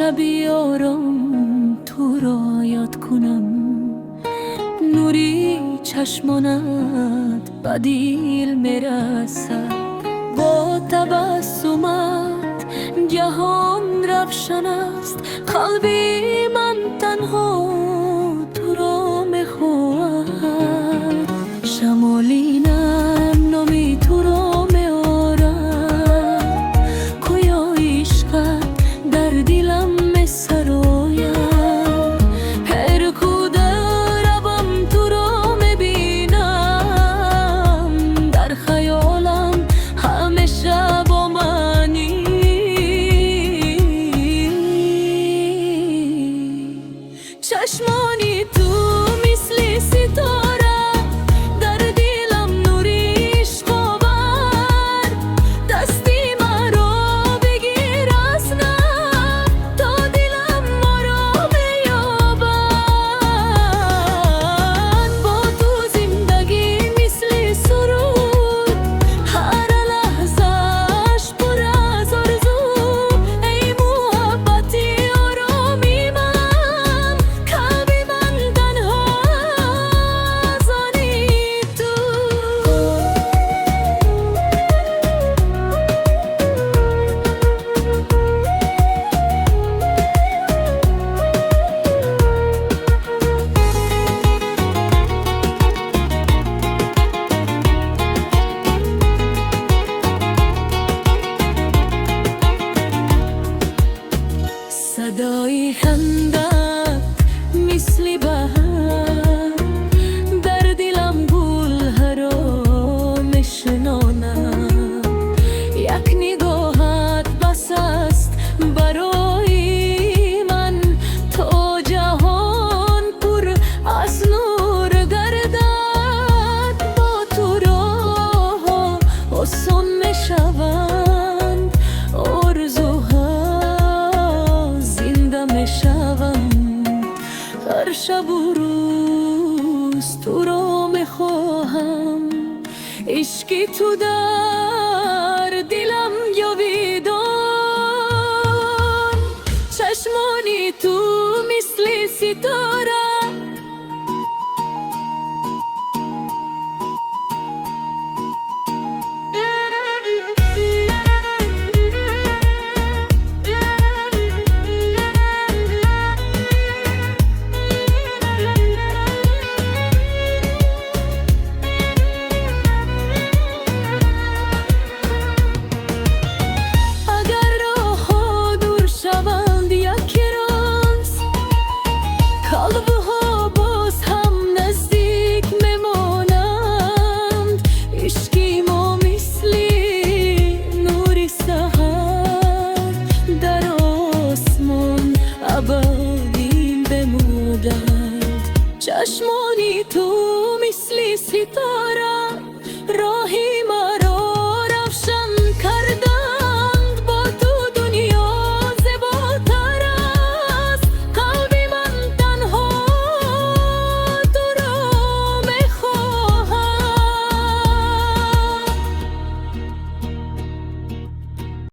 شبی آرام تو را یاد کنم، نوری چشمانت بدیل میرسد، با تبسمت جهان روشن است. قلبی من تنها تو را میخواهد، شمالی نمی تو را میارد، گویا عشقت در دلم میسراید. هر کجا روم تو را میبینم، در خیالم همیشه با منی. چشمانی تو مثل ستاره، در دلم نوری عشق آور. دستی مرا بگیر از نم، تا دلم ما را بیابد. با تو زندگی مثل سرود، هر لحظه‌اش پر از آرزو. ای محبتی آرامی من، قلبی من تنها زنی تو. صدای خندت مثل بهار، در دلم گلها را نشناند. یک نگاهت بس است برای من، تا جهان پر از نور گردد. با تو راه آسان میشوند، آرزوها زنده میشوند. هر شب و روز تو را میخواهم، عشق تو در دلم جاویدان. چشمانی تو مثل ستاره، قلبها باز هم نزدیک میمانند. عشقی ما مثل نور سحر، در آسمان ابدی بماند. چشمانی تو مثل ستاره،